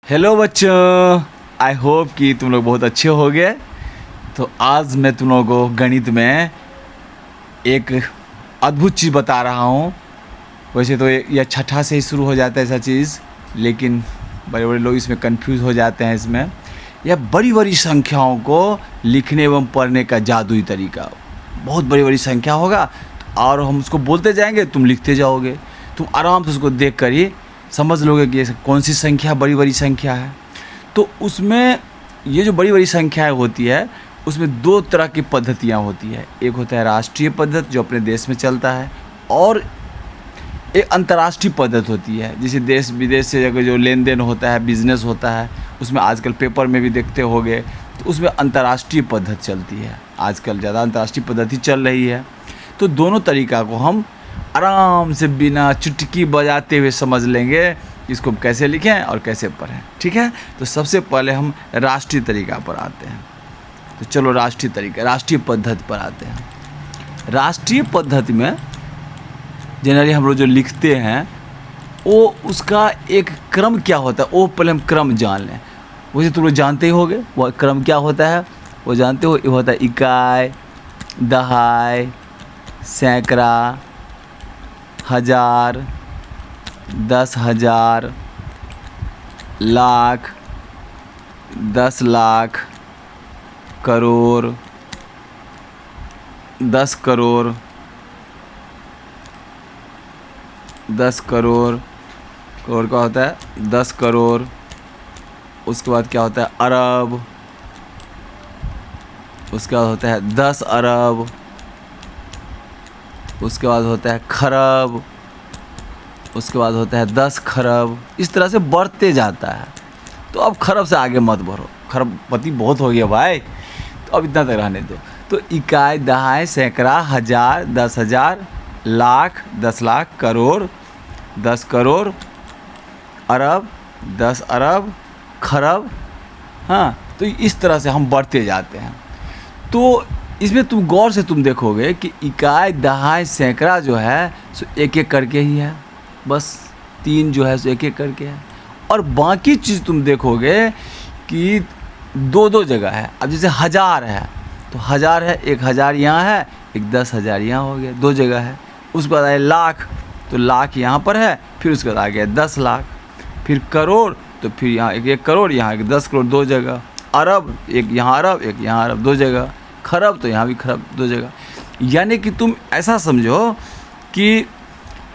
Hello बच्चों, I hope कि तुम लोग बहुत अच्छे हो गए। तो आज मैं तुम लोगों को गणित में एक अद्भुत चीज़ बता रहा हूँ। वैसे तो यह छठा से ही शुरू हो जाता है ऐसा चीज़, लेकिन बड़े बड़े लोग इसमें कंफ्यूज हो जाते हैं। इसमें यह बड़ी बड़ी संख्याओं को लिखने एवं पढ़ने का जादुई तरीका। बहुत बड़ी बड़ी संख्या होगा और हम उसको बोलते जाएंगे, तुम लिखते जाओगे। तुम आराम से उसको देख कर ही समझ लोगे कि कौन सी संख्या बड़ी बड़ी संख्या है। तो उसमें ये जो बड़ी बड़ी संख्याएं होती है, उसमें दो तरह की पद्धतियाँ होती है। एक होता है राष्ट्रीय पद्धति जो अपने देश में चलता है, और एक अंतर्राष्ट्रीय पद्धति होती है। जैसे देश विदेश से अगर जो लेन देन होता है, बिजनेस होता है, उसमें आजकल पेपर में भी देखते होंगे, तो उसमें अंतर्राष्ट्रीय पद्धति चलती है। आजकल ज़्यादा अंतर्राष्ट्रीय पद्धति चल रही है। तो दोनों तरीका को हम आराम से बिना चुटकी बजाते हुए समझ लेंगे, इसको कैसे लिखें और कैसे पढ़ें। ठीक है, तो सबसे पहले हम राष्ट्रीय तरीका पर आते हैं। तो चलो राष्ट्रीय तरीका, राष्ट्रीय पद्धति पर आते हैं। राष्ट्रीय पद्धति में जनरली हम लोग जो लिखते हैं वो उसका एक क्रम क्या होता है, वो पहले हम क्रम जान लें। वैसे तुम लोग जानते ही होंगे वो क्रम क्या होता है, वो जानते हो। ये होता है इकाई, दहाई, सैकड़ा, हजार, 10,000, लाख, 10 लाख, करोड़, 10 करोड़, 10 करोड़। करोड़ का होता है 10 करोड़। उसके बाद क्या होता है अरब। उसके बाद होता है 10 अरब। उसके बाद होता है खरब। उसके बाद होता है 10 खरब। इस तरह से बढ़ते जाता है। तो अब खरब से आगे मत बढ़ो, खरबपति बहुत हो गया भाई, तो अब इतना तक रहने दो। तो इकाई, दहाई, सैकड़ा, हजार, 10,000, लाख, 10 लाख, करोड़, 10 करोड़, अरब, 10 अरब, खरब। हाँ, तो इस तरह से हम बढ़ते जाते हैं। तो इसमें तुम गौर से तुम देखोगे कि इकाई, दहाई, सैकड़ा जो है सो एक एक करके ही है, बस 3 जो है सो एक एक करके है। और बाकी चीज़ तुम देखोगे कि दो दो जगह है। अब जैसे हजार है तो हजार है, 1,000 यहाँ है, एक 10,000 यहाँ हो गया, 2 जगह है। उसके बाद आए लाख, तो लाख यहाँ पर है, फिर उसके बाद आ गया 10 लाख। फिर करोड़, तो फिर यहाँ एक करोड़, यहाँ एक 10 करोड़, 2 जगह। अरब, एक यहाँ अरब, एक यहाँ अरब, 2 जगह। खरब, तो यहाँ भी खरब, 2 जगह। यानी कि तुम ऐसा समझो कि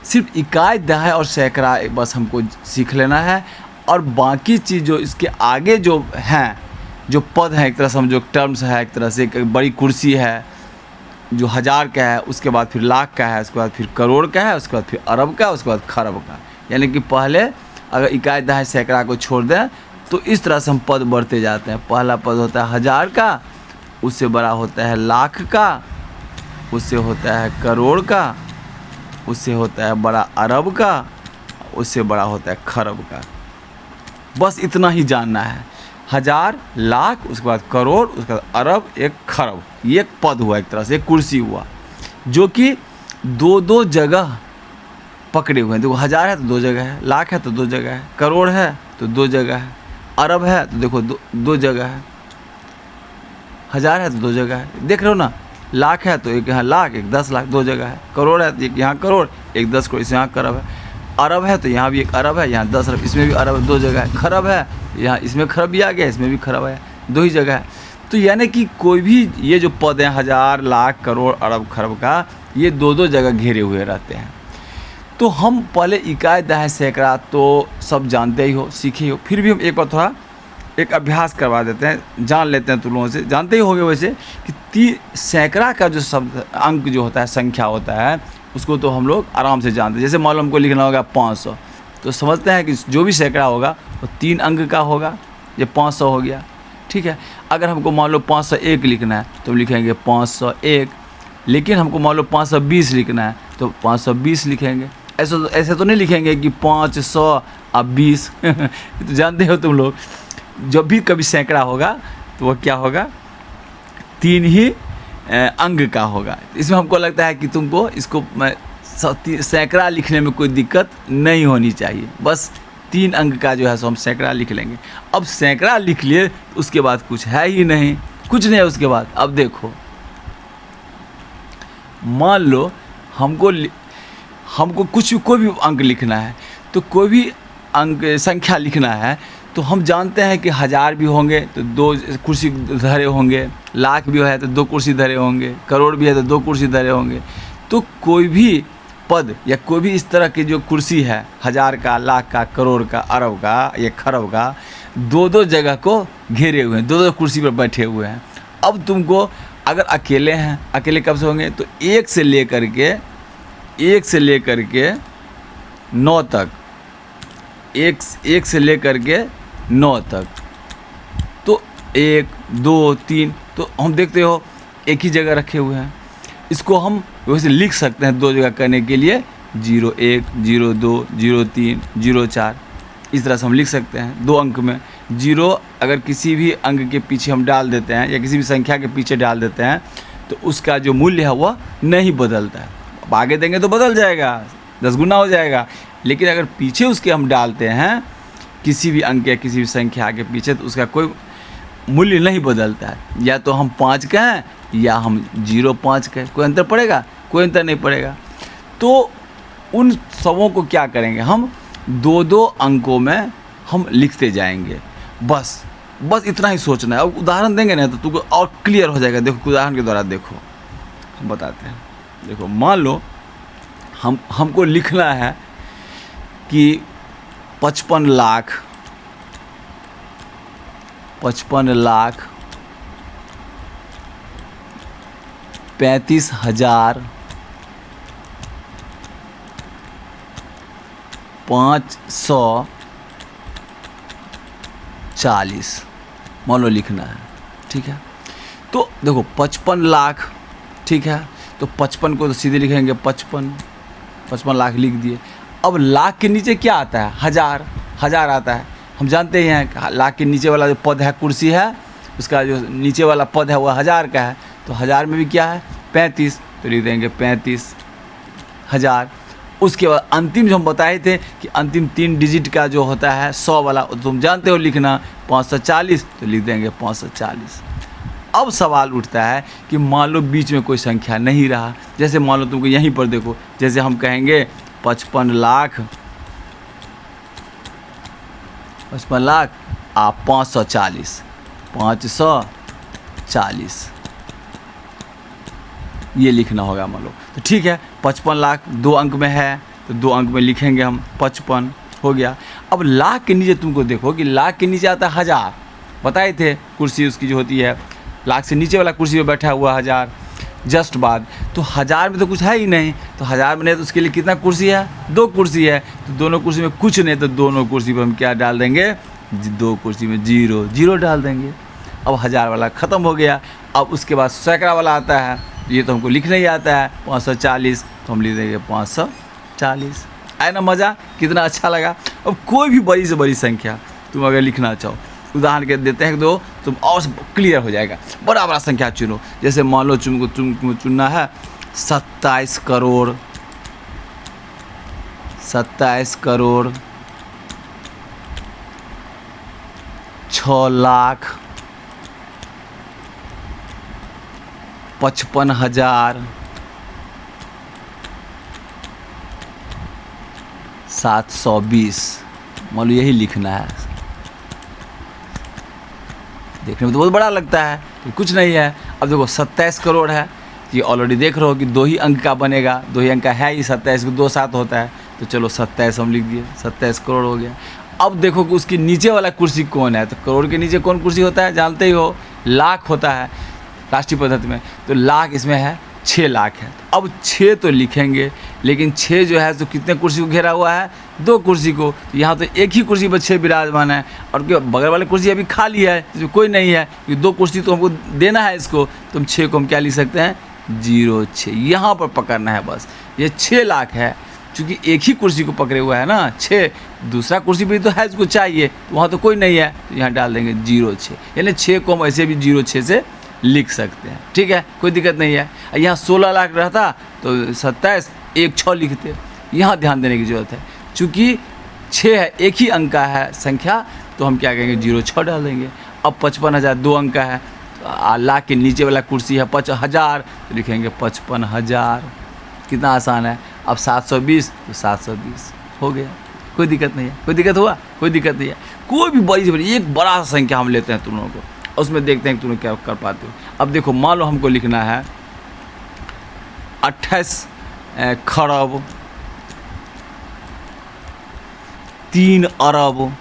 सिर्फ इकाई, दहाई और सैकड़ा बस हमको सीख लेना है, और बाकी चीज़ जो इसके आगे जो हैं, जो पद हैं, एक तरह समझो टर्म्स है, एक तरह से एक बड़ी कुर्सी है जो हजार का है, उसके बाद फिर लाख का है, उसके बाद फिर करोड़ का है, उसके बाद फिर अरब का, उसके बाद खरब का। यानी कि पहले अगर इकाई, दहाई, सैकड़ा को छोड़ दें तो इस तरह से हम पद बढ़ते जाते हैं। पहला पद होता है हजार का, उससे बड़ा होता है लाख का, उससे होता है करोड़ का, उससे होता है बड़ा अरब का, उससे बड़ा होता है खरब का। बस इतना ही जानना है। हजार, लाख, उसके बाद करोड़, उसके बाद अरब, एक खरब। ये एक पद हुआ, एक तरह से एक कुर्सी हुआ, जो कि दो दो जगह पकड़े हुए हैं। देखो हजार है तो 2 जगह है, लाख है तो 2 जगह है, करोड़ है तो 2 जगह है, अरब है तो देखो दो जगह है, हजार है तो 2 जगह है। देख रहे हो ना, लाख है तो एक यहाँ लाख, एक 10 लाख, 2 जगह है। करोड़ है तो एक यहाँ करोड़, एक 10 करोड़, इस यहाँ खरब है। अरब है तो यहाँ भी एक अरब है, यहाँ 10 अरब, इसमें भी अरब है, 2 जगह है। खरब है यहाँ, इसमें खरब भी आ गया, इसमें भी खरब है, 2 ही जगह है। तो यानी कि कोई भी ये जो पद हैं हजार, लाख, करोड़, अरब, खरब का, ये 2 जगह घेरे हुए रहते हैं। तो हम पहले इकाई, दहाई, सैकड़ा तो सब जानते ही हो, सीखे ही हो, फिर भी हम एक बार थोड़ा एक अभ्यास करवा देते हैं, जान लेते हैं तुम लोगों से। जानते ही होंगे वैसे कि सैकड़ा का जो शब्द अंक जो होता है, संख्या होता है, उसको तो हम लोग आराम से जानते हैं। जैसे मान लो हमको लिखना होगा 500, तो समझते हैं कि जो भी सैकड़ा होगा वो 3 अंक का होगा। ये 500 हो गया, ठीक है। अगर हमको मान लो 501 लिखना है तो हम लिखेंगे 501। लेकिन हमको मान लो 520 लिखना है तो 520 लिखेंगे। ऐसे तो नहीं लिखेंगे कि 520 तो जानते हो तुम लोग, जब भी कभी सैकड़ा होगा तो वह क्या होगा, 3 ही अंक का होगा। इसमें हमको लगता है कि तुमको इसको सैकड़ा लिखने में कोई दिक्कत नहीं होनी चाहिए, बस 3 अंक का जो है सो हम सैकड़ा लिख लेंगे। अब सैकड़ा लिख लिए तो उसके बाद कुछ है ही नहीं, कुछ नहीं है उसके बाद। अब देखो, मान लो हमको कोई भी अंक लिखना है, तो कोई भी अंक संख्या लिखना है तो हम जानते हैं कि 1000 भी होंगे तो 2 कुर्सी धरे होंगे, लाख भी है तो 2 कुर्सी धरे होंगे, करोड़ भी है तो 2 कुर्सी धरे होंगे। तो कोई भी पद या कोई भी इस तरह की जो कुर्सी है, 1000 का, लाख का, करोड़ का, अरब का या खरब का, 2 जगह को घेरे हुए हैं, 2 कुर्सी पर बैठे हुए हैं। अब तुमको अगर अकेले हैं, अकेले कब से होंगे तो 1 से लेकर के 9 तक, 1 से लेकर के 9 तक, तो 1 2 3, तो हम देखते हो एक ही जगह रखे हुए हैं। इसको हम वैसे लिख सकते हैं 2 जगह करने के लिए, 01 02 03 04, इस तरह से हम लिख सकते हैं 2 अंक में। 0 अगर किसी भी अंक के पीछे हम डाल देते हैं या किसी भी संख्या के पीछे डाल देते हैं तो उसका जो मूल्य है वह नहीं बदलता है। अब आगे देंगे तो बदल जाएगा, 10 गुना हो जाएगा, लेकिन अगर पीछे उसके हम डालते हैं किसी भी अंक या किसी भी संख्या के पीछे तो उसका कोई मूल्य नहीं बदलता है। या तो हम 5 कहें या हम 05 कहें, कोई अंतर पड़ेगा? कोई अंतर नहीं पड़ेगा। तो उन सबों को क्या करेंगे, हम 2 अंकों में हम लिखते जाएंगे। बस इतना ही सोचना है। अब उदाहरण देंगे ना तो तुमको और क्लियर हो जाएगा। देखो उदाहरण के द्वारा देखो हम बताते हैं। देखो मान लो हमको लिखना है कि 55 लाख 35,000 540 मान लो लिखना है, ठीक है। तो देखो 55 लाख, ठीक है, तो 55 को तो सीधे लिखेंगे 55 लाख लिख दिए। अब लाख के नीचे क्या आता है? 1000 आता है। हम जानते हैं कि लाख के नीचे वाला जो पद है, कुर्सी है, उसका जो नीचे वाला पद है वह 1000 का है। तो 1000 में भी क्या है? 35, तो लिख देंगे 35,000। उसके बाद अंतिम जो हम बताए थे कि अंतिम 3 डिजिट का जो होता है 100 वाला, तो तुम जानते हो लिखना 540, तो लिख देंगे 540। अब सवाल उठता है कि मान लो बीच में कोई संख्या नहीं रहा, जैसे मान लो तुमको यहीं पर देखो, जैसे हम कहेंगे 55 लाख 540 ये लिखना होगा मान लो। तो ठीक है, 55 लाख 2 अंक में है तो 2 अंक में लिखेंगे हम 55 हो गया। अब लाख के नीचे तुमको देखो कि लाख के नीचे आता है 1000, बताए थे कुर्सी उसकी जो होती है, लाख से नीचे वाला कुर्सी पे बैठा हुआ 1000 जस्ट बाद। तो 1000 में तो कुछ है ही नहीं, तो 1000 में नहीं तो उसके लिए कितना कुर्सी है? 2 कुर्सी है। तो दोनों कुर्सी में कुछ नहीं, तो दोनों कुर्सी पर हम क्या डाल देंगे? 2 कुर्सी में 0 डाल देंगे। अब 1000 वाला ख़त्म हो गया। अब उसके बाद सैकड़ा वाला आता है, ये तो हमको लिखना ही आता है 540, तो हम लिख देंगे 540। आए ना मज़ा? कितना अच्छा लगा। अब कोई भी बड़ी से बड़ी संख्या तुम अगर लिखना चाहो, उदाहरण के देते हैं 2, तुम और क्लियर हो जाएगा। बड़ा संख्या चुनो, जैसे मान लो तुमको चुनना है 27 करोड़ 6,55,720 मान लो यही लिखना है। देखने में तो बहुत बड़ा लगता है, तो कुछ नहीं है। अब देखो 27 करोड़ है, ये ऑलरेडी देख रहे हो कि 2 ही अंक का बनेगा, 2 ही अंक का है ही 27 को 2 7 होता है, तो चलो 27 हम लिख दिए, 27 करोड़ हो गया। अब देखो कि उसके नीचे वाला कुर्सी कौन है, तो करोड़ के नीचे कौन कुर्सी होता है? जानते ही हो, लाख होता है राष्ट्रीय पद्धति में। तो लाख इसमें है 6 लाख है। अब 6 तो लिखेंगे, लेकिन 6 जो है तो कितने कुर्सी को घेरा हुआ है? 2 कुर्सी को। तो यहाँ तो एक ही कुर्सी पर 6 विराजमान है, और बगल वाले कुर्सी अभी खाली है, इसमें कोई नहीं है, क्योंकि 2 कुर्सी तो हमको देना है इसको। तो हम 6 को हम क्या लिख सकते हैं? 06 यहाँ पर पकड़ना है बस। ये 6 लाख है, चूँकि एक ही कुर्सी को पकड़े हुआ है ना 6, दूसरा कुर्सी भी तो है इसको चाहिए, तो वहाँ तो कोई नहीं है, तो यहाँ डाल देंगे 06। यानी 6 को हम ऐसे भी 06 से लिख सकते हैं, ठीक है, कोई दिक्कत नहीं है। यहाँ 16 लाख रहता तो 27 1 6 लिखते। यहाँ ध्यान देने की ज़रूरत है, चूँकि 6 है, एक ही अंक का है संख्या, तो हम क्या कहेंगे 06 डाल देंगे। अब 55,000 2 अंक का है, तो लाख के नीचे वाला कुर्सी है 5000, तो लिखेंगे 55,000। कितना आसान है। अब 720 तो 720 हो गया, कोई दिक्कत नहीं है। कोई दिक्कत हुआ? कोई दिक्कत नहीं है। कोई भी बड़ी से बड़ी एक बड़ा सा संख्या हम लेते हैं तुम लोगों को, उसमें देखते हैं कि तुम लोग क्या कर पाते हो। अब देखो, मान लो हमको लिखना है 28 खरब 3 अरब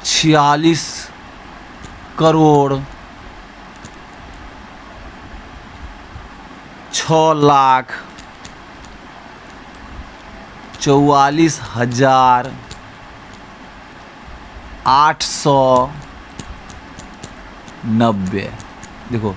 46 करोड़ 6 लाख 44,890। देखो,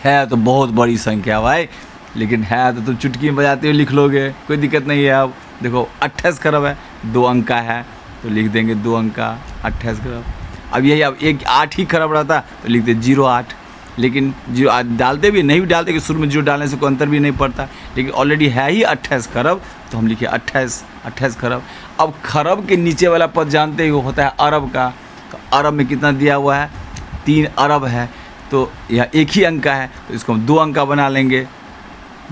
है तो बहुत बड़ी संख्या भाई, लेकिन है तो तुम चुटकी में बजाते हुए लिख लोगे, कोई दिक्कत नहीं है। अब देखो 28 खरब है, 2 अंक का है, तो लिख देंगे 2 अंक का 28 खरब। अब यही, अब एक 8 ही खरब रहता तो लिखते 08, लेकिन 08 डालते भी नहीं, भी डालते कि शुरू में 0 डालने से कोई अंतर भी नहीं पड़ता, लेकिन ऑलरेडी है ही 28 खरब, तो हम लिखे 28 खरब। अब खरब के नीचे वाला पद जानते ही वो होता है अरब का, तो अरब में कितना दिया हुआ है? 3 अरब है, तो यह एक ही अंक का है, तो इसको हम 2 अंक का बना लेंगे।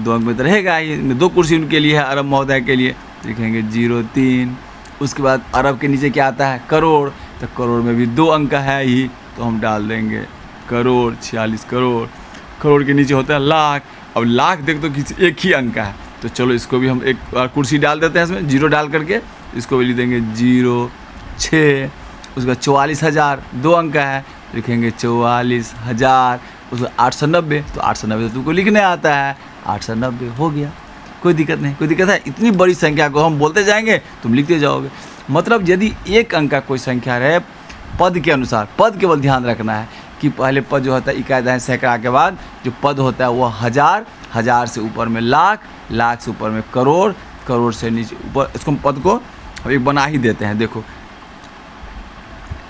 2 अंक में तो रहेगा ही, 2 कुर्सी उनके लिए है, अरब महोदय के लिए, लिखेंगे 03। उसके बाद अरब के नीचे क्या आता है? करोड़, तो करोड़ में भी 2 अंक का है ही, तो हम डाल देंगे करोड़, 46 करोड़। करोड़ के नीचे होता है लाख। अब लाख देख तो किसी एक ही अंक का है, तो चलो इसको भी हम एक कुर्सी डाल देते हैं, इसमें 0 डाल करके इसको भी लिख देंगे 06। उसका 44,000 2 अंक का है, लिखेंगे 44,000। उसका 890, तो 890 तो तुमको लिखने आता है, 890 हो गया, कोई दिक्कत नहीं। कोई दिक्कत है? इतनी बड़ी संख्या को हम बोलते जाएंगे, तुम लिखते जाओगे। मतलब यदि एक अंक का कोई संख्या रहे पद के अनुसार, पद केवल ध्यान रखना है कि पहले पद जो होता है इकाई दहाई सैकड़ा के बाद जो पद होता है वो 1000, 1000 से ऊपर में लाख, लाख से ऊपर में करोड़, करोड़ से नीचे ऊपर, इसको पद को हम एक बना ही देते हैं। देखो,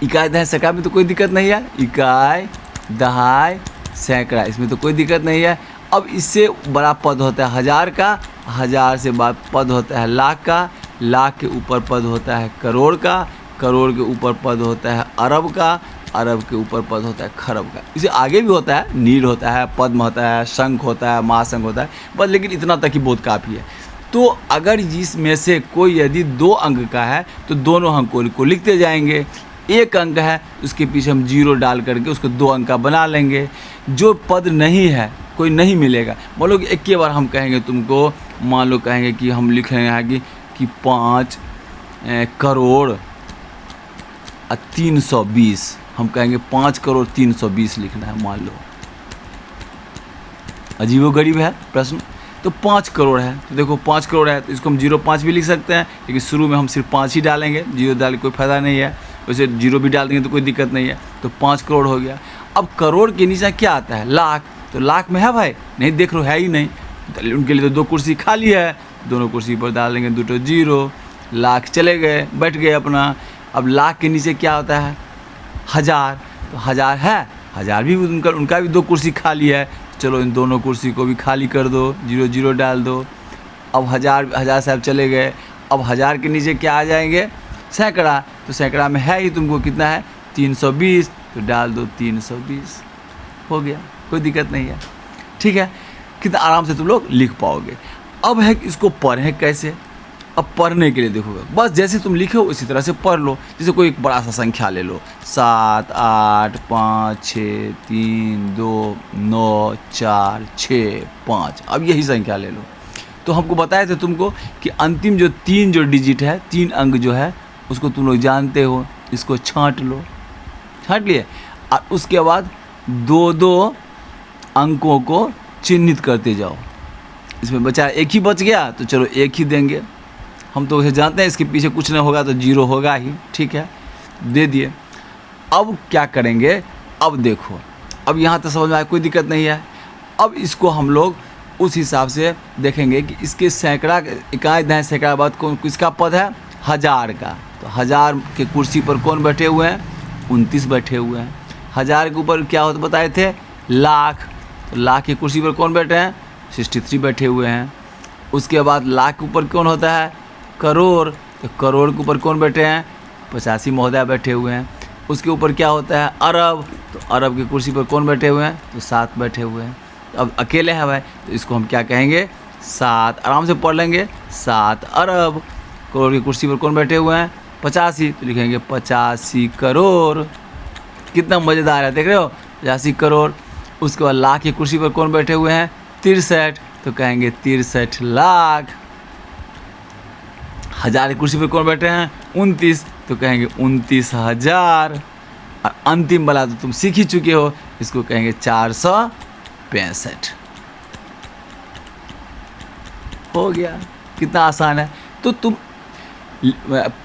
इकाई दहाई सैकड़ा में तो कोई दिक्कत नहीं है, इकाई दहाई सैकड़ा, इसमें तो कोई दिक्कत नहीं है। अब इससे बड़ा पद होता है 1000 का, 1000 से बाद पद होता है लाख का, लाख के ऊपर पद होता है करोड़ का, करोड़ के ऊपर पद होता है अरब का, अरब के ऊपर पद होता है खरब का। इसे आगे भी होता है, नील होता है, पद्म होता है, शंख होता है, महाशंख होता है, बस लेकिन इतना तक ही बहुत काफ़ी है। तो अगर इसमें से कोई यदि 2 अंक का है तो दोनों अंकों को लिखते जाएंगे। एक अंक है उसके पीछे हम 0 डाल करके उसको 2 अंक का बना लेंगे। जो पद नहीं है, कोई नहीं मिलेगा, मान लो कि एक बार हम कहेंगे तुमको, मान लो कहेंगे कि हम लिखेंगे कि 5 करोड़ 320, हम कहेंगे 5 करोड़ 320 लिखना है, मान लो। अजीबोगरीब है प्रश्न। तो 5 करोड़ है, तो देखो 5 करोड़ है तो इसको हम 05 भी लिख सकते हैं, लेकिन शुरू में हम सिर्फ 5 ही डालेंगे, 0 डाल कोई फ़ायदा नहीं है। वैसे 0 भी डाल देंगे तो कोई दिक्कत नहीं है। तो 5 करोड़ हो गया। अब करोड़ के नीचे क्या आता है? लाख। तो लाख में है भाई? नहीं, देख लो है ही नहीं, तो उनके लिए तो 2 कुर्सी खाली है, दोनों कुर्सी पर डाल देंगे 2 0, लाख चले गए, बैठ गए अपना। अब लाख के नीचे क्या होता है? 1000। तो 1000 है, 1000 भी उनका भी 2 कुर्सी खाली है, चलो इन दोनों कुर्सी को भी खाली कर दो, 0 0 डाल दो। अब 1000 साहब चले गए। अब 1000 के नीचे क्या आ जाएंगे? सैकड़ा। तो सैकड़ा में है ही तुमको कितना है? 320, तो डाल दो 320, हो गया, कोई दिक्कत नहीं है। ठीक है, कितना आराम से तुम लोग लिख पाओगे। अब है कि इसको पढ़ें कैसे? अब पढ़ने के लिए देखो, बस जैसे तुम लिखे हो उसी तरह से पढ़ लो। जैसे कोई एक बड़ा सा संख्या ले लो, 7 8 5 6 3 2 9 4 6 5, अब यही संख्या ले लो। तो हमको बताए थे तुमको कि अंतिम जो 3 जो डिजिट है, 3 अंक जो है, उसको तुम लोग जानते हो, इसको छांट लो, छांट लिए। और उसके बाद 2 अंकों को चिन्हित करते जाओ। इसमें बचा एक ही बच गया, तो चलो एक ही देंगे, हम तो उसे जानते हैं इसके पीछे कुछ नहीं होगा तो 0 होगा ही। ठीक है, दे दिए। अब क्या करेंगे? अब देखो, अब यहाँ तक समझ में आया, कोई दिक्कत नहीं है। अब इसको हम लोग उस हिसाब से देखेंगे कि इसके सैकड़ा, इकाई दहाई सैकड़ा बाद कौन किसका पद है? 1000 का। तो 1000 के कुर्सी पर कौन बैठे हुए हैं? 29 बैठे हुए हैं। 1000 के ऊपर क्या होता बताए थे? लाख। तो लाख की कुर्सी पर कौन बैठे हैं? 63 बैठे हुए हैं। उसके बाद लाख के ऊपर कौन होता है? करोड़। तो करोड़ के ऊपर कौन बैठे हैं? 85 महोदय बैठे हुए हैं। उसके ऊपर क्या होता है? अरब। तो अरब की कुर्सी पर कौन बैठे हुए हैं? तो 7 बैठे हुए हैं। तो अब अकेले हैं भाई, तो इसको हम क्या कहेंगे? 7। आराम से पढ़ लेंगे, 7 अरब। करोड़ की कुर्सी पर कौन बैठे हुए हैं? 85, तो लिखेंगे 85 करोड़। कितना मज़ेदार है, देख रहे हो? 85 करोड़। उसके बाद लाख की कुर्सी पर कौन बैठे हुए हैं? 63, तो कहेंगे 63 लाख। हज़ार की कुर्सी पर कौन बैठे हैं? 29, तो कहेंगे 29,000। और अंतिम वाला तो तुम सीख ही चुके हो, इसको कहेंगे 465। हो गया। कितना आसान है। तो तुम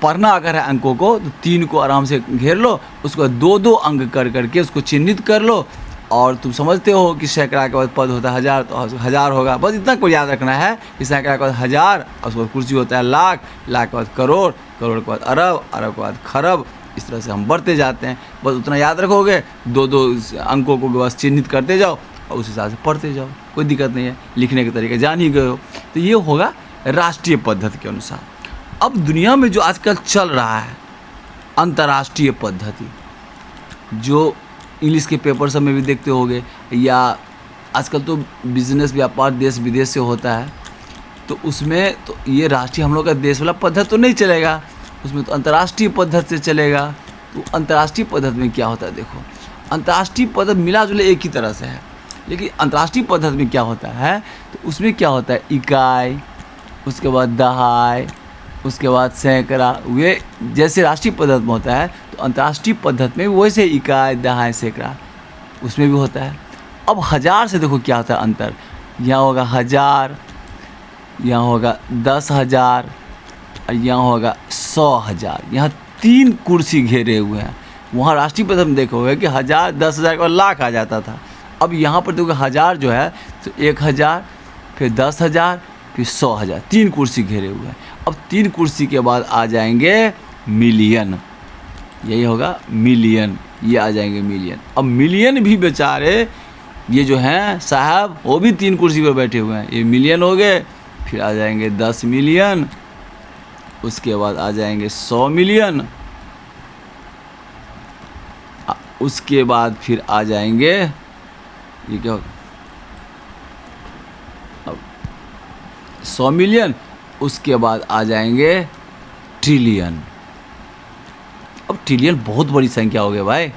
पढ़ना अगर है अंकों को, तो 3 को आराम से घेर लो, उसको 2-2 अंक कर करके उसको चिन्हित कर लो। और तुम समझते हो कि सैकड़ा के बाद पद होता है 1000, तो 1000 होगा। बस इतना को याद रखना है कि सैकड़ा के बाद 1000, और उसके बाद कुर्सी होता है लाख, लाख के बाद करोड़, करोड़ के बाद अरब, अरब के बाद खरब। इस तरह से हम बढ़ते जाते हैं। बस उतना याद रखोगे, 2-2 अंकों को बस चिन्हित करते जाओ और उस हिसाब से पढ़ते जाओ, कोई दिक्कत नहीं है। लिखने के तरीके जान ही गए हो। तो ये होगा राष्ट्रीय पद्धति के अनुसार। अब दुनिया में जो आजकल चल रहा है अंतर्राष्ट्रीय पद्धति, जो इंग्लिश के पेपर सब में भी देखते होगे, या आजकल तो बिजनेस व्यापार देश विदेश से होता है, तो उसमें तो ये राष्ट्रीय हम लोग का देश वाला पद्धति तो नहीं चलेगा, उसमें तो अंतर्राष्ट्रीय पद्धति से चलेगा। तो अंतर्राष्ट्रीय पद्धति में क्या होता है? देखो, अंतर्राष्ट्रीय पद्धति मिला जुले एक ही तरह से है, लेकिन अंतर्राष्ट्रीय पद्धति में क्या होता है? तो उसमें क्या होता है? इकाई, उसके बाद दहाई, उसके बाद सैकड़ा। वे जैसे राष्ट्रीय पद्धति में होता है, तो अंतर्राष्ट्रीय पद्धति में वैसे इकाई, दहाई, सैकड़ा उसमें भी होता है। अब 1000 से देखो क्या होता है अंतर। यहाँ होगा 1000, यहाँ होगा 10,000, और यहाँ होगा 100,000। यहाँ 3 कुर्सी घेरे हुए हैं। वहाँ राष्ट्रीय पद्धति में देखोगे कि 1000, 10,000 का लाख आ जाता था। अब यहाँ पर देखो 1000 जो है, तो 1000, फिर 10,000, फिर 100,000, 3 कुर्सी घेरे हुए हैं। अब 3 कुर्सी के बाद आ जाएंगे मिलियन, यही होगा मिलियन, ये आ जाएंगे मिलियन। अब मिलियन भी बेचारे ये जो हैं साहब, वो भी 3 कुर्सी पर बैठे हुए हैं। ये मिलियन हो गए, फिर आ जाएंगे 10 मिलियन, उसके बाद आ जाएंगे 100 मिलियन, उसके बाद फिर आ जाएंगे, ये क्या होगा, 100 मिलियन, उसके बाद आ जाएंगे ट्रिलियन। अब ट्रिलियन बहुत बड़ी संख्या हो गई भाई।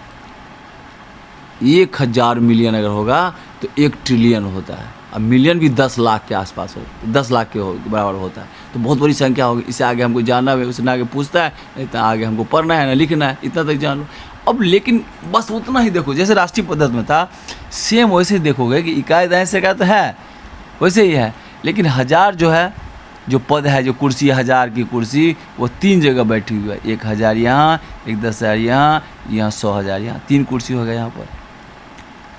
1000 मिलियन अगर होगा तो 1 ट्रिलियन होता है। अब मिलियन भी 10 लाख के आसपास हो, 10 लाख के बराबर होता है। तो बहुत बड़ी संख्या होगी। इससे आगे हमको जानना है, उससे आगे पूछता है, इतना आगे हमको पढ़ना है ना लिखना है, इतना तक जान लो। अब लेकिन बस उतना ही देखो, जैसे राष्ट्रीय पद्धति में था सेम वैसे ही देखोगे कि इकाई दहाई सैकड़ा तो है, वैसे ही है। लेकिन 1000 जो है, जो पद है, जो कुर्सी 1000 की कुर्सी, वो 3 जगह बैठी हुई है। 1000 यहाँ, 10,000 यहाँ, यहाँ 100,000 यहाँ, 3 कुर्सी हो गया यहाँ पर।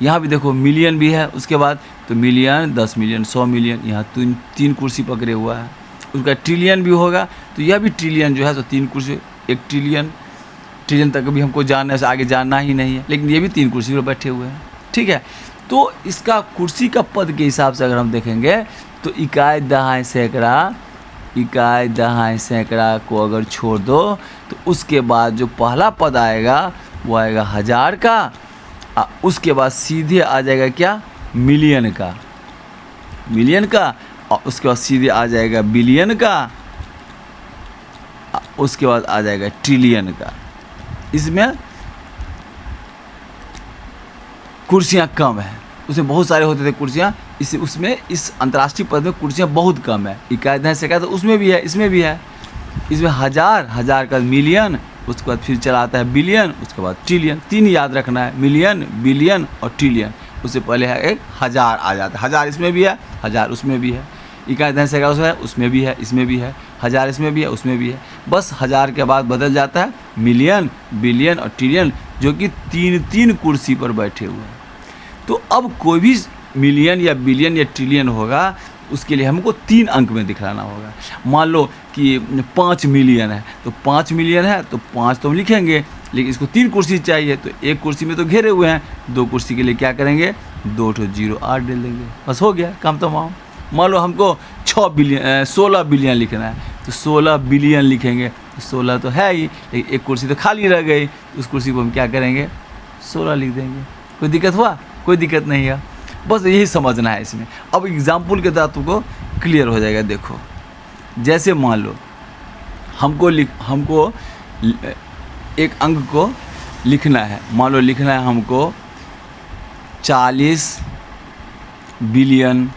यहाँ भी देखो मिलियन भी है, उसके बाद तो मिलियन, 10 मिलियन, 100 मिलियन, यहाँ 3 कुर्सी पकड़े हुआ है। उसका ट्रिलियन भी होगा, तो यह भी ट्रिलियन जो है तो 3 कुर्सी, 1 ट्रिलियन, ट्रिलियन तक भी हमको जानना है, आगे जानना ही नहीं है। लेकिन ये भी 3 कुर्सी पर बैठे हुए हैं, ठीक है। तो इसका कुर्सी का पद के हिसाब से अगर हम देखेंगे तो इकाई दहाई सैकड़ा, इकाई दहाई सैकड़ा को अगर छोड़ दो तो उसके बाद जो पहला पद आएगा वो आएगा 1000 का, उसके बाद सीधे आ जाएगा क्या, मिलियन का, मिलियन का, और उसके बाद सीधे आ जाएगा बिलियन का, उसके बाद आ जाएगा ट्रिलियन का। इसमें कुर्सियाँ कम है, उसमें बहुत सारे होते थे कुर्सियाँ, उसमें इस अंतर्राष्ट्रीय पद में कुर्सियाँ बहुत कम है। इकाई दहाई सैकड़ा तो उसमें भी है, इसमें भी है। इसमें 1000 का मिलियन, उसके बाद फिर चला आता है बिलियन, उसके बाद ट्रिलियन। 3 याद रखना है, मिलियन, बिलियन और ट्रिलियन। उससे पहले है एक 1000 आ जाता है। 1000 इसमें भी है, 1000 उसमें भी है। इकाई दहाई सैकड़ा उसमें है, उसमें भी है, इसमें भी है। 1000 इसमें भी है, उसमें भी है। बस 1000 के बाद बदल जाता है मिलियन, बिलियन और ट्रिलियन, जो कि 3 कुर्सी पर बैठे हुए हैं। तो अब कोई भी मिलियन या बिलियन या ट्रिलियन होगा, उसके लिए हमको 3 अंक में दिखलाना होगा। मान लो कि 5 मिलियन है, तो 5 मिलियन है तो 5 तो हम लिखेंगे, लेकिन इसको 3 कुर्सी चाहिए, तो 1 कुर्सी में तो घेरे हुए हैं, 2 कुर्सी के लिए क्या करेंगे, 2 0 8 डाल देंगे, बस हो गया काम तमाम। मान लो हमको 16 बिलियन लिखना है, तो 16 बिलियन लिखेंगे, तो 16 तो है ही, लेकिन एक कुर्सी तो खाली रह गई, तो उस कुर्सी को हम क्या करेंगे, 16 लिख देंगे। कोई दिक्कत हुआ? कोई दिक्कत नहीं है, बस यही समझना है इसमें। अब एग्जाम्पल के तहत तुमको क्लियर हो जाएगा। देखो, जैसे मान लो हमको एक अंक को लिखना है, मान लो लिखना है हमको 40 बिलियन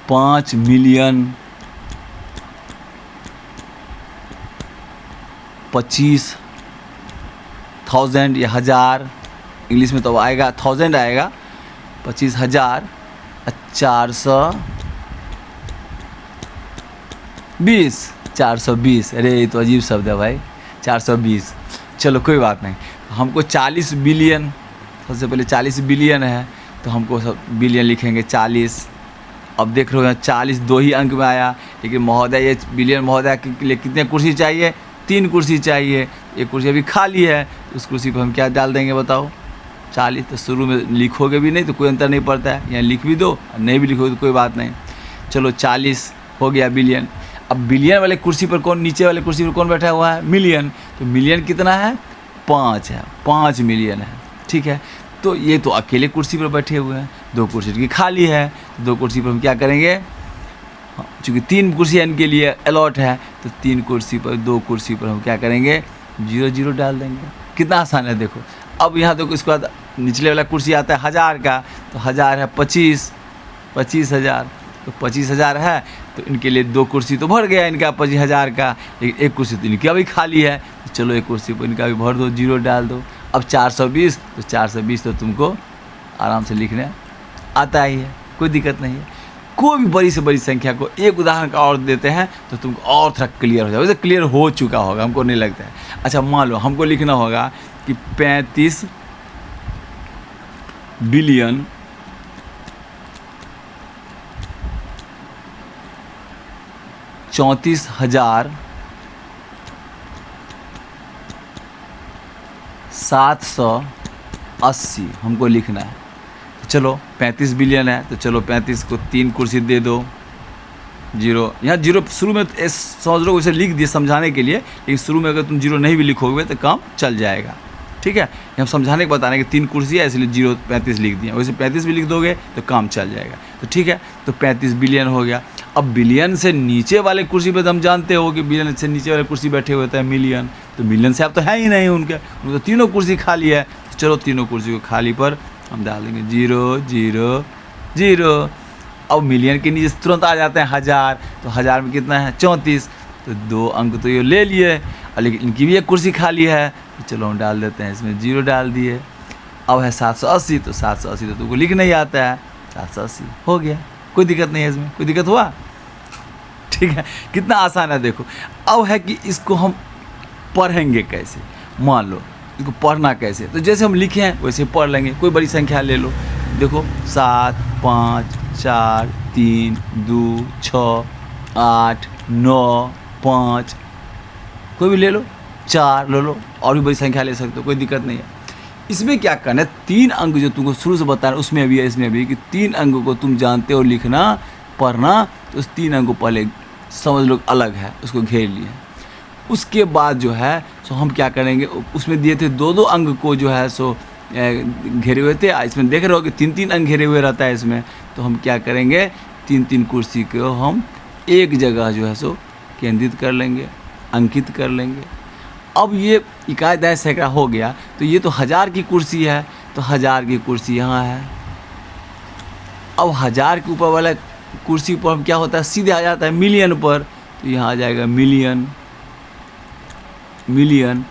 5 मिलियन 25,000 या 1000, इंग्लिश में तो आएगा 1000 आएगा, 420, अरे ये तो अजीब शब्द है भाई, 420। चलो कोई बात नहीं, हमको 40 बिलियन, सबसे पहले 40 बिलियन है, तो हमको सब बिलियन लिखेंगे 40। अब देख रहे हो 40 दो ही अंक में आया, लेकिन महोदय ये बिलियन महोदय के लिए कितने कुर्सी चाहिए, 3 कुर्सी चाहिए, एक कुर्सी अभी खाली है, तो उस कुर्सी पर हम क्या डाल देंगे बताओ, 40। तो शुरू में लिखोगे भी नहीं तो कोई अंतर नहीं पड़ता है, यहाँ लिख भी दो, नहीं भी लिखोगे तो कोई बात नहीं। चलो 40 हो गया बिलियन। अब बिलियन वाले कुर्सी पर कौन, नीचे वाले कुर्सी पर कौन बैठा हुआ है, मिलियन। तो मिलियन कितना है, 5 है, 5 मिलियन है, ठीक है। तो ये तो अकेले कुर्सी पर बैठे हुए हैं, 2 कुर्सी की खाली है, तो 2 कुर्सी पर हम क्या करेंगे, चूँकि 3 कुर्सी इनके लिए अलॉट है, तो 3 कुर्सी पर 2 कुर्सी पर हम क्या करेंगे, 0 डाल देंगे। कितना आसान है देखो। अब यहाँ देखो, इसके बाद निचले वाला कुर्सी आता है 1000 का, तो 1000 है 25,000, तो 25,000 है, तो इनके लिए 2 कुर्सी तो भर गया इनका 25,000 का, लेकिन एक कुर्सी तो इनकी अभी खाली है, तो चलो एक कुर्सी पर इनका भी भर दो, 0 डाल दो। अब 420, तो 420 तो तुमको आराम से लिखने आता ही है, कोई दिक्कत नहीं है। कोई भी बड़ी से बड़ी संख्या को एक उदाहरण का और देते हैं तो तुमको और थोड़ा क्लियर हो जाए, वैसे क्लियर हो चुका होगा, हमको नहीं लगता है। अच्छा, मान लो हमको लिखना होगा कि 35 बिलियन 34,780 हमको लिखना है। तो चलो 35 बिलियन है, तो चलो 35 को 3 कुर्सी दे दो, 0। यहाँ 0 शुरू में तो समझ लो उसे लिख दिए समझाने के लिए, लेकिन शुरू में अगर तुम 0 नहीं भी लिखोगे तो काम चल जाएगा, ठीक है। हम समझाने को बताने कि 3 कुर्सी है, इसलिए 0 35 लिख दिया, वैसे 35 भी लिख दोगे तो काम चल जाएगा। तो ठीक है, तो 35 बिलियन हो गया। अब बिलियन से नीचे वाले कुर्सी पे तो हम जानते हो कि बिलियन से नीचे वाले कुर्सी बैठे हुए हैं मिलियन, तो मिलियन से अब तो है ही नहीं उनके तो तीनों कुर्सी खाली है। तो चलो तीनों कुर्सी को खाली पर हम डाल देंगे 0 0 0। अब मिलियन के नीचे तुरंत आ जाते हैं 1000, तो 1000 में कितना है 34, तो 2 अंक तो ये ले लिए, और लेकिन इनकी भी एक कुर्सी खाली है, तो चलो हम डाल देते हैं इसमें 0 डाल दिए। अब है 780, तो 780 तो तुमको लिख नहीं आता है, 780 हो गया, कोई दिक्कत नहीं है इसमें, कोई दिक्कत हुआ, ठीक है। कितना आसान है देखो। अब है कि इसको हम पढ़ेंगे कैसे, मान लो इसको पढ़ना कैसे, तो जैसे हम लिखे हैं वैसे पढ़ लेंगे। कोई बड़ी संख्या ले लो, देखो 7 5 4 3 2 6 8 9 5, कोई भी ले लो, 4 ले लो, और भी बड़ी संख्या ले सकते हो, कोई दिक्कत नहीं है। इसमें क्या करना है, 3 अंक जो तुमको शुरू से बता रहा है उसमें भी है, इसमें भी कि 3 अंक को तुम जानते हो लिखना पढ़ना, तो उस 3 अंक को पहले समझ लो अलग है, उसको घेर लिए। उसके बाद जो है सो हम क्या करेंगे, उसमें दिए थे 2 अंक को जो है सो घेरे हुए थे, इसमें देख रहे हो कि 3 अंक घेरे हुए रहता है इसमें। तो हम क्या करेंगे, 3 कुर्सी को हम एक जगह जो है सो केंद्रित कर लेंगे, अंकित कर लेंगे। अब ये इकाई दहाई सैकड़ा हो गया, तो ये तो 1000 की कुर्सी है, तो 1000 की कुर्सी यहाँ है। अब 1000 के ऊपर वाला कुर्सी पर हम क्या होता है, सीधे आ जाता है मिलियन पर, तो यहाँ आ जाएगा मिलियन मिलियन,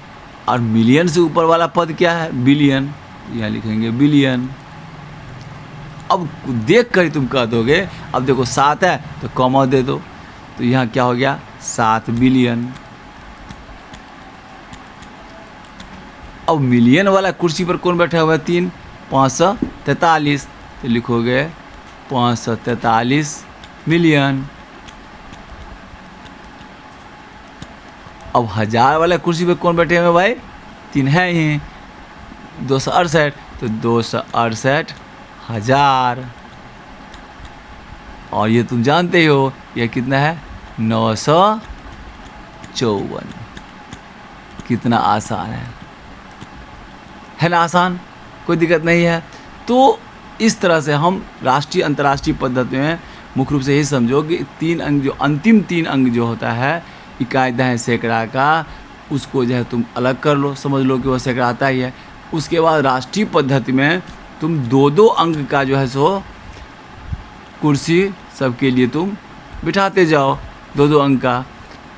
और मिलियन से ऊपर वाला पद क्या है, बिलियन, यहाँ लिखेंगे बिलियन। अब देख कर ही तुम कह दोगे, अब देखो 7 है तो कॉमा दे दो, तो यहाँ क्या हो गया 7 बिलियन। अब मिलियन वाला कुर्सी पर कौन बैठा हुआ है, 3 543, तो लिखोगे 543 मिलियन। अब 1000 वाला कुर्सी पे कौन बैठे हुए भाई, 3 है ही, 268, तो 268,000। और ये तुम जानते ही हो ये कितना है, 954। कितना आसान है ना, आसान, कोई दिक्कत नहीं है। तो इस तरह से हम राष्ट्रीय अंतर्राष्ट्रीय पद्धति में मुख्य रूप से यही समझो कि 3 अंक जो अंतिम 3 अंक जो होता है इकाई दहाई सैकड़ा का, उसको जो है तुम अलग कर लो, समझ लो कि वो सैकड़ा आता ही है। उसके बाद राष्ट्रीय पद्धति में तुम 2-2 अंक का जो है सो कुर्सी सबके लिए तुम बिठाते जाओ, 2-2 अंक का,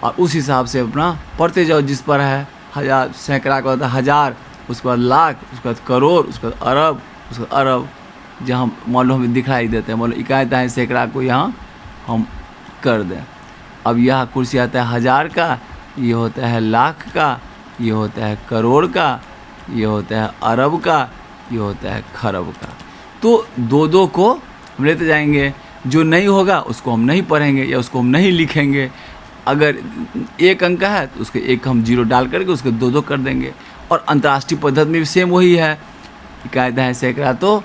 और उस हिसाब से अपना पढ़ते जाओ। जिस पर है 1000, सैकड़ा का होता है 1000, उसके बाद लाख, उसके बाद करोड़, उसके बाद अरब, उसके बाद अरब, जहाँ मान लो हमें दिखाई देते हैं, मान लो इकाई दहाई सैकड़ा को यहाँ हम कर दें। अब यह कुर्सी आता है 1000 का, ये होता है लाख का, ये होता है करोड़ का, ये होता है अरब का, ये होता है खरब का। तो 2-2 को हम लेते जाएंगे, जो नहीं होगा उसको हम नहीं पढ़ेंगे या उसको हम नहीं लिखेंगे। अगर 1 अंक का है तो उसके 1 हम 0 डाल करके उसके 2-2 कर देंगे। और अंतर्राष्ट्रीय पद्धति में भी सेम वही है, इकाई दहाई सैकड़ा तो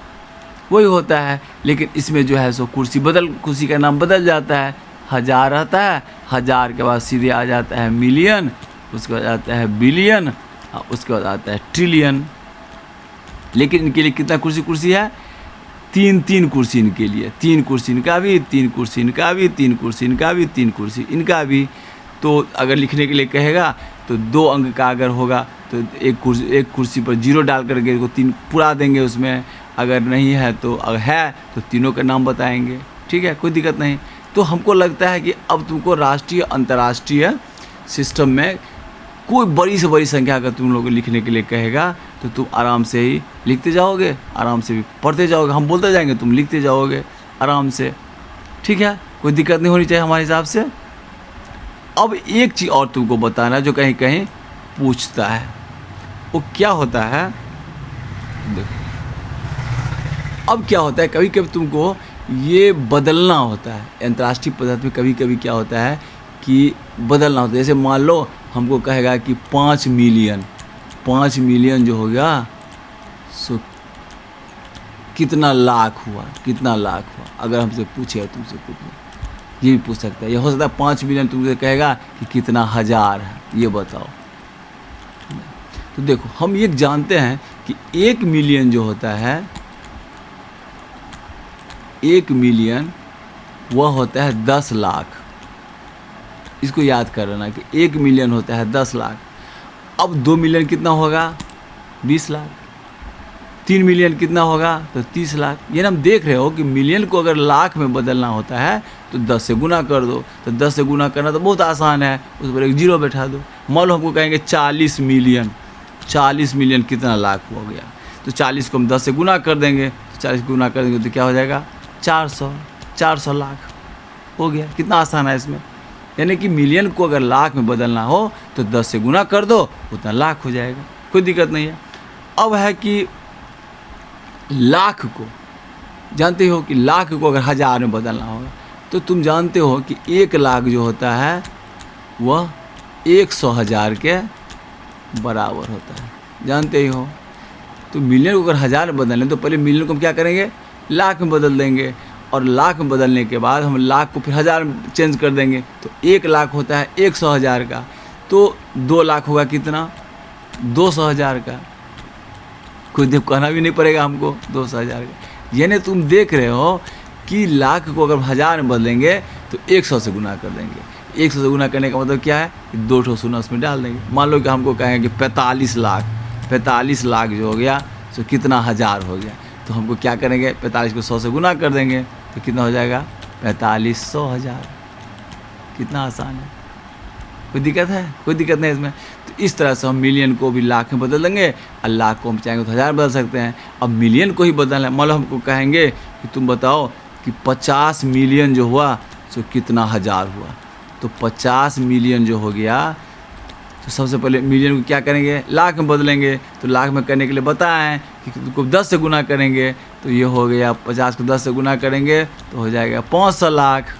वही होता है, लेकिन इसमें जो है सो कुर्सी का नाम बदल जाता है। 1000 रहता है, 1000 के बाद सीधे आ जाता है मिलियन, उसके बाद आता है बिलियन, और उसके बाद आता है ट्रिलियन। लेकिन इनके लिए कितना कुर्सी है, 3 कुर्सी इनके लिए, 3 कुर्सी इनका भी, 3 कुर्सी इनका भी, 3 कुर्सी इनका भी, 3 कुर्सी इनका भी। तो अगर लिखने के लिए कहेगा तो 2 अंक का अगर होगा तो एक कुर्सी पर 0 डाल करके इसको 3 पुरा देंगे उसमें। अगर नहीं है तो, अगर है तो तीनों का नाम बताएंगे, ठीक है, कोई दिक्कत नहीं। तो हमको लगता है कि अब तुमको राष्ट्रीय अंतर्राष्ट्रीय सिस्टम में कोई बड़ी से बड़ी संख्या अगर तुम लोग को लिखने के लिए कहेगा तो तुम आराम से ही लिखते जाओगे, आराम से भी पढ़ते जाओगे, हम बोलते जाएंगे, तुम लिखते जाओगे आराम से, ठीक है, कोई दिक्कत नहीं होनी चाहिए हमारे हिसाब से। अब एक चीज़ और तुमको बताना जो कहीं कहीं पूछता है, वो क्या होता है, देखो अब क्या होता है, कभी कभी तुमको ये बदलना होता है। अंतर्राष्ट्रीय पद्धति में कभी कभी क्या होता है कि बदलना होता है। जैसे मान लो हमको कहेगा कि 5 मिलियन जो हो गया सो कितना लाख हुआ, अगर हमसे पूछे तुमसे कुछ ये भी पूछ सकता है। ये हो सकता है 5 मिलियन तुमसे कहेगा कि कितना हज़ार है, ये बताओ। तो देखो हम ये जानते हैं कि 1 मिलियन जो होता है, 1 मिलियन वह होता है 10 लाख। इसको याद कर लेना कि 1 मिलियन होता है 10 लाख। अब 2 मिलियन कितना होगा, 20 लाख। 3 मिलियन कितना होगा, तो 30 लाख। ये ना हम देख रहे हो कि मिलियन को अगर लाख में बदलना होता है तो 10 से गुना कर दो। तो 10 से गुना करना तो बहुत आसान है, उस पर एक 0 बैठा दो। मान लो हमको कहेंगे 40 मिलियन कितना लाख हो गया, तो 40 को हम 10 से गुना कर देंगे, तो 40 गुना कर देंगे तो क्या हो जाएगा, 400 लाख हो गया। कितना आसान है इसमें। यानी कि मिलियन को अगर लाख में बदलना हो तो 10 से गुना कर दो, उतना लाख हो जाएगा, कोई दिक्कत नहीं है। अब है कि लाख को जानते हो कि लाख को अगर 1000 में बदलना होगा तो तुम जानते हो कि 1 लाख जो होता है वह 100,000 के बराबर होता है, जानते ही हो। तो मिलियन को अगर 1000 में बदलना तो पहले मिलियन को हम क्या करेंगे, लाख में बदल देंगे, और लाख में बदलने के बाद हम लाख को फिर 1000 में चेंज कर देंगे। तो 1 लाख होता है 100,000 का, तो 2 लाख होगा कितना, 200,000 का। कोई देख कहना भी नहीं पड़ेगा हमको 200,000 का। यानी तुम देख रहे हो कि लाख को अगर 1000 में बदलेंगे तो 100 से गुना कर देंगे। 100 से गुना करने का मतलब क्या है कि 2 ठो शून्य उसमें डाल देंगे। मान लो कि हमको कहेंगे 45 लाख जो हो गया तो कितना हज़ार हो गया, तो हमको क्या करेंगे 45 को 100 से गुना कर देंगे तो कितना हो जाएगा 4500,000। कितना आसान है, कोई दिक्कत है, कोई दिक्कत नहीं इसमें। तो इस तरह से हम मिलियन को भी लाख में बदल देंगे और लाख को हम चाहेंगे तो 1000 बदल सकते हैं। अब मिलियन को ही बदलना है, मान लो हमको कहेंगे कि तुम बताओ कि 50 मिलियन जो हुआ तो कितना हज़ार हुआ, तो 50 मिलियन जो हो गया तो सबसे पहले मिलियन को क्या करेंगे, लाख में बदलेंगे। तो लाख में करने के लिए बताएं कि तुमको 10 से गुना करेंगे तो ये हो गया 50 को 10 से गुना करेंगे तो हो जाएगा 500 लाख।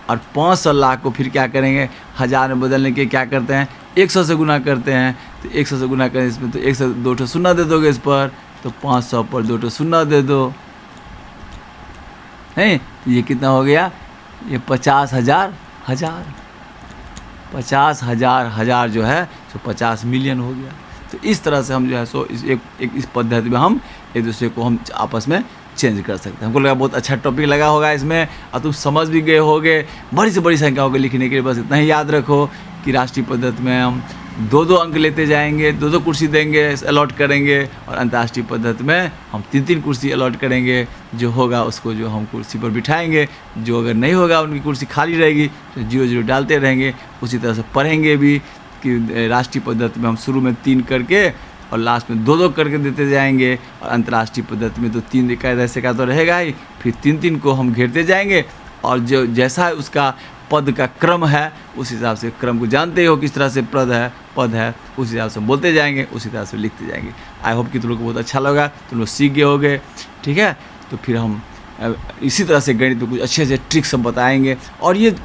और 500 लाख को फिर क्या करेंगे, 1000 में बदलने के क्या करते हैं 100 से गुना करते हैं। तो 100 से गुना करें इसमें तो 100 2 ठो शून्य दे दोगे इस पर, तो 500 पर 2 तो शून्य दे दो, है तो ये कितना हो गया, ये 50,000 हजार, 50,000 हजार जो है सो 50 मिलियन हो गया। तो इस तरह से हम जो है सो इस पद्धति में हम एक दूसरे को हम आपस में चेंज कर सकते हैं। हमको लगा बहुत अच्छा टॉपिक लगा होगा इसमें, और तुम समझ भी गए होगे। बड़ी से बड़ी संख्या होगी लिखने के लिए, बस इतना ही याद रखो कि राष्ट्रीय पद्धति में हम 2-2 अंक लेते जाएंगे, 2-2 कुर्सी देंगे, अलॉट करेंगे, और अंतर्राष्ट्रीय पद्धति में हम 3-3 कुर्सी अलॉट करेंगे। जो होगा उसको जो हम कुर्सी पर बिठाएंगे, जो अगर नहीं होगा उनकी कुर्सी खाली रहेगी तो 0-0 डालते रहेंगे। उसी तरह से पढ़ेंगे भी कि राष्ट्रीय पद्धति में हम शुरू में 3 करके और लास्ट में 2-2 करके देते जाएंगे, और अंतर्राष्ट्रीय पद्धति में तो 3 ऐसे का तो रहेगा ही, फिर 3-3 को हम घेरते जाएंगे, और जो जैसा उसका पद का क्रम है उस हिसाब से, क्रम को जानते हो किस तरह से पद है उस हिसाब से बोलते जाएंगे, उसी तरह से लिखते जाएंगे। आई होप कि तुम लोग को बहुत अच्छा लगा, तुम लोग सीख गए होगे। ठीक है, तो फिर हम इसी तरह से गणित में कुछ अच्छे से ट्रिक्स हम बताएंगे, और ये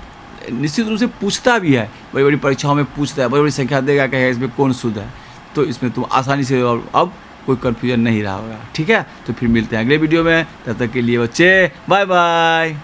निश्चित रूप से पूछता भी है, बड़ी बड़ी परीक्षाओं में पूछता है, बड़ी बड़ी संख्या देगा कहेगा इसमें कौन शुद्ध है, तो इसमें तुम आसानी से अब कोई कन्फ्यूजन नहीं रहा होगा। ठीक है, तो फिर मिलते हैं अगले वीडियो में, तब तक के लिए बच्चे बाय बाय।